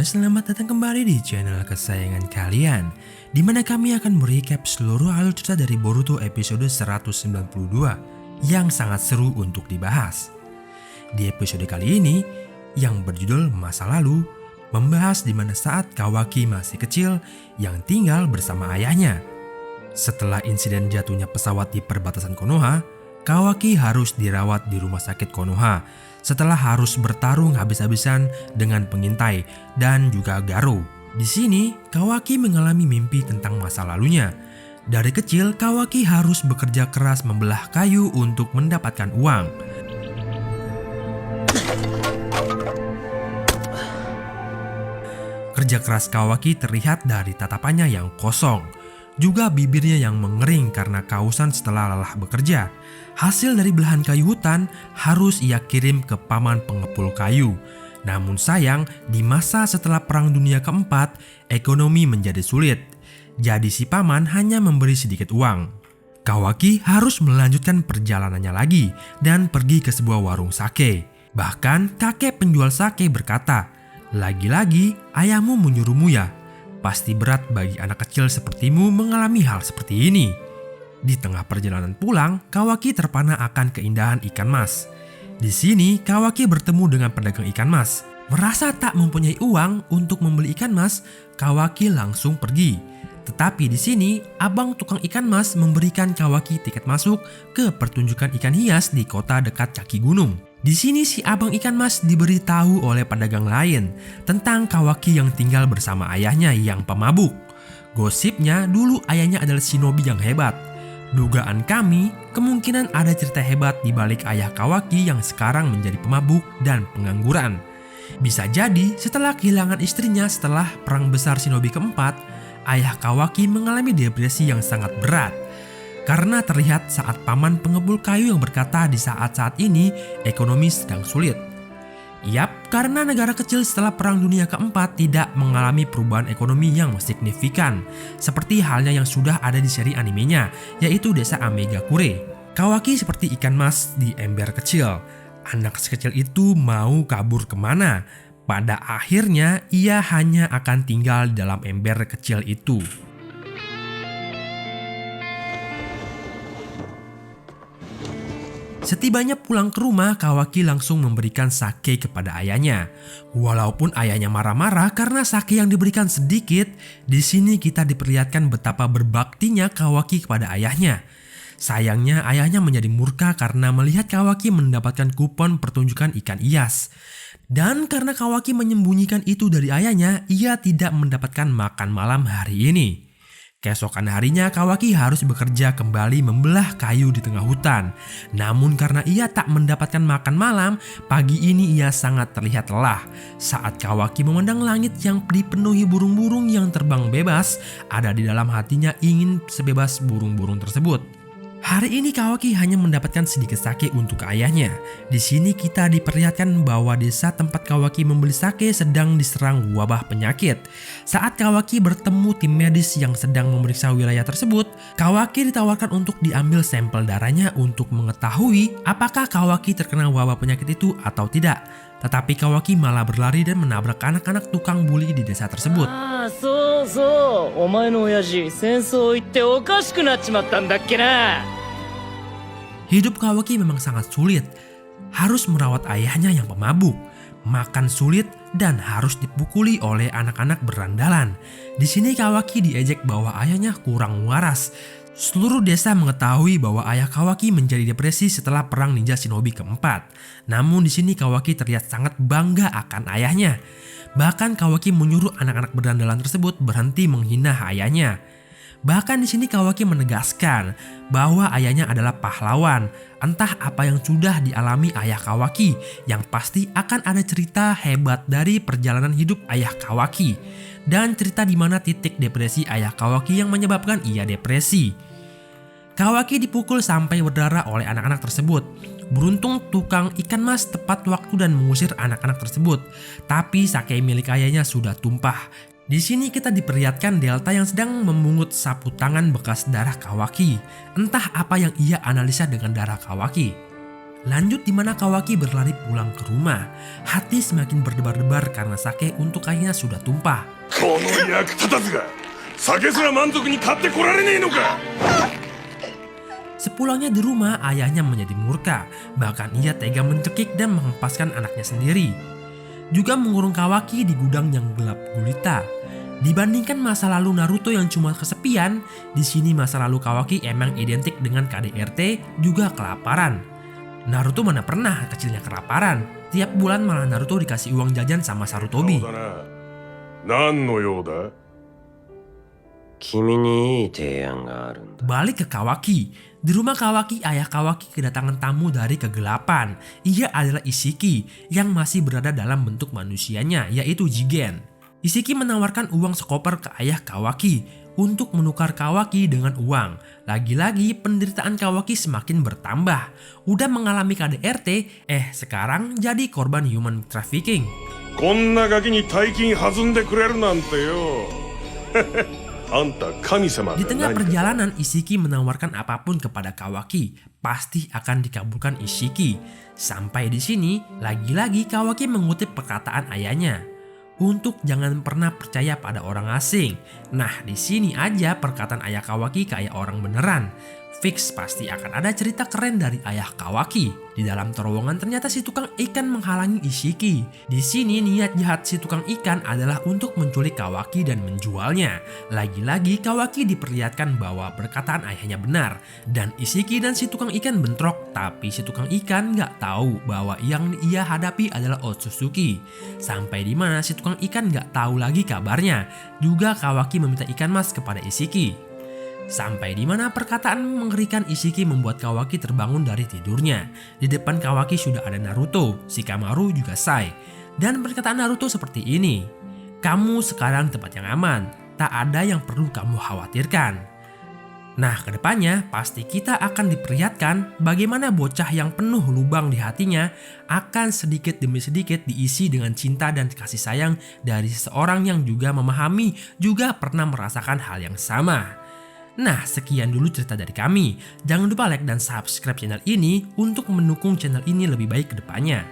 semuanya, selamat datang kembali di channel kesayangan kalian, di mana kami akan merecap seluruh alur cerita dari Boruto episode 192 yang sangat seru untuk dibahas. Di episode kali ini, yang berjudul Masa Lalu, membahas di mana saat Kawaki masih kecil yang tinggal bersama ayahnya. Setelah insiden jatuhnya pesawat di perbatasan Konoha, Kawaki harus dirawat di rumah sakit Konoha setelah harus bertarung habis-habisan dengan pengintai dan juga Garo. Di sini, Kawaki mengalami mimpi tentang masa lalunya. Dari kecil, Kawaki harus bekerja keras membelah kayu untuk mendapatkan uang. Kerja keras Kawaki terlihat dari tatapannya yang kosong, juga bibirnya yang mengering karena kehausan setelah lelah bekerja. Hasil dari belahan kayu hutan harus ia kirim ke paman pengepul kayu. Namun sayang, di masa setelah Perang Dunia Keempat, ekonomi menjadi sulit. Jadi si paman hanya memberi sedikit uang. Kawaki harus melanjutkan perjalanannya lagi dan pergi ke sebuah warung sake. Bahkan kakek penjual sake berkata, "Lagi-lagi ayahmu menyuruhmu ya. Pasti berat bagi anak kecil sepertimu mengalami hal seperti ini." Di tengah perjalanan pulang, Kawaki terpana akan keindahan ikan mas. Di sini, Kawaki bertemu dengan pedagang ikan mas. Merasa tak mempunyai uang untuk membeli ikan mas, Kawaki langsung pergi. Tetapi di sini, abang tukang ikan mas memberikan Kawaki tiket masuk ke pertunjukan ikan hias di kota dekat kaki gunung. Di sini si abang ikan mas diberitahu oleh pedagang lain tentang Kawaki yang tinggal bersama ayahnya yang pemabuk. Gosipnya dulu ayahnya adalah shinobi yang hebat. Dugaan kami, kemungkinan ada cerita hebat di balik ayah Kawaki yang sekarang menjadi pemabuk dan pengangguran. Bisa jadi setelah kehilangan istrinya setelah perang besar shinobi keempat, ayah Kawaki mengalami depresi yang sangat berat. Karena terlihat saat paman pengepul kayu yang berkata di saat-saat ini ekonomi sedang sulit. Yap, karena negara kecil setelah Perang Dunia Keempat tidak mengalami perubahan ekonomi yang signifikan, seperti halnya yang sudah ada di seri animenya, yaitu Desa Amegakure. Kawaki seperti ikan mas di ember kecil. Anak sekecil itu mau kabur kemana? Pada akhirnya, ia hanya akan tinggal di dalam ember kecil itu. Setibanya pulang ke rumah, Kawaki langsung memberikan sake kepada ayahnya. Walaupun ayahnya marah-marah karena sake yang diberikan sedikit, di sini kita diperlihatkan betapa berbaktinya Kawaki kepada ayahnya. Sayangnya ayahnya menjadi murka karena melihat Kawaki mendapatkan kupon pertunjukan ikan hias. Dan karena Kawaki menyembunyikan itu dari ayahnya, ia tidak mendapatkan makan malam hari ini. Keesokan harinya Kawaki harus bekerja kembali membelah kayu di tengah hutan. Namun karena ia tak mendapatkan makan malam, pagi ini ia sangat terlihat lelah. Saat Kawaki memandang langit yang dipenuhi burung-burung yang terbang bebas, ada di dalam hatinya ingin sebebas burung-burung tersebut. Hari ini Kawaki hanya mendapatkan sedikit sake untuk ayahnya. Di sini kita diperlihatkan bahwa desa tempat Kawaki membeli sake sedang diserang wabah penyakit. Saat Kawaki bertemu tim medis yang sedang memeriksa wilayah tersebut, Kawaki ditawarkan untuk diambil sampel darahnya untuk mengetahui apakah Kawaki terkena wabah penyakit itu atau tidak. Tetapi Kawaki malah berlari dan menabrak anak-anak tukang buli di desa tersebut. Hidup Kawaki memang sangat sulit. Harus merawat ayahnya yang pemabuk, makan sulit, dan harus dipukuli oleh anak-anak berandalan. Di sini Kawaki diejek bahwa ayahnya kurang waras. Seluruh desa mengetahui bahwa ayah Kawaki menjadi depresi setelah perang ninja shinobi keempat. Namun di sini Kawaki terlihat sangat bangga akan ayahnya. Bahkan Kawaki menyuruh anak-anak berandalan tersebut berhenti menghina ayahnya. Bahkan di sini Kawaki menegaskan bahwa ayahnya adalah pahlawan. Entah apa yang sudah dialami ayah Kawaki, yang pasti akan ada cerita hebat dari perjalanan hidup ayah Kawaki. Dan cerita di mana titik depresi ayah Kawaki yang menyebabkan ia depresi. Kawaki dipukul sampai berdarah oleh anak-anak tersebut. Beruntung tukang ikan mas tepat waktu dan mengusir anak-anak tersebut. Tapi sake milik ayahnya sudah tumpah. Di sini kita diperlihatkan Delta yang sedang memungut sapu tangan bekas darah Kawaki. Entah apa yang ia analisa dengan darah Kawaki. Lanjut di mana Kawaki berlari pulang ke rumah. Hati semakin berdebar-debar karena sake untuk ayahnya sudah tumpah. この役立たずが酒すら満足に買ってこられねえのか。 Sepulangnya di rumah, ayahnya menjadi murka. Bahkan ia tega mencekik dan menghempaskan anaknya sendiri. Juga mengurung Kawaki di gudang yang gelap gulita. Dibandingkan masa lalu Naruto yang cuma kesepian, di sini masa lalu Kawaki emang identik dengan KDRT juga kelaparan. Naruto mana pernah kecilnya kelaparan. Tiap bulan malah Naruto dikasih uang jajan sama そう Sarutobi. だな。何の用だ。君にいい提案があるんだ。 Balik ke Kawaki. Di rumah Kawaki, ayah Kawaki kedatangan tamu dari kegelapan. Ia adalah Ishiki yang masih berada dalam bentuk manusianya, yaitu Jigen. Ishiki menawarkan uang sekoper ke ayah Kawaki untuk menukar Kawaki dengan uang. Lagi-lagi penderitaan Kawaki semakin bertambah. Udah mengalami KDRT, sekarang jadi korban human trafficking. こんなガキに大金弾んでくれるなんてよ。あんた神様 Di だ tengah 何か。 perjalanan, Ishiki menawarkan apapun kepada Kawaki. Pasti akan dikabulkan Ishiki. Sampai di sini, lagi-lagi Kawaki mengutip perkataan ayahnya. Untuk jangan pernah percaya pada orang asing. Nah, di sini aja perkataan ayah Kawaki kayak orang beneran. Fix pasti akan ada cerita keren dari ayah Kawaki. Di dalam terowongan ternyata si tukang ikan menghalangi Ishiki. Di sini niat jahat si tukang ikan adalah untuk menculik Kawaki dan menjualnya. Lagi-lagi Kawaki diperlihatkan bahwa perkataan ayahnya benar. Dan Ishiki dan si tukang ikan bentrok. Tapi si tukang ikan nggak tahu bahwa yang ia hadapi adalah Otsutsuki. Sampai di mana si tukang ikan nggak tahu lagi kabarnya. Juga Kawaki meminta ikan mas kepada Ishiki. Sampai di mana perkataan mengerikan Ishiki membuat Kawaki terbangun dari tidurnya. Di depan Kawaki sudah ada Naruto, Shikamaru juga Sai. Dan perkataan Naruto seperti ini. Kamu sekarang di tempat yang aman, tak ada yang perlu kamu khawatirkan. Nah, kedepannya pasti kita akan diperlihatkan bagaimana bocah yang penuh lubang di hatinya akan sedikit demi sedikit diisi dengan cinta dan kasih sayang dari seseorang yang juga memahami, juga pernah merasakan hal yang sama. Nah, sekian dulu cerita dari kami. Jangan lupa like dan subscribe channel ini untuk mendukung channel ini lebih baik ke depannya.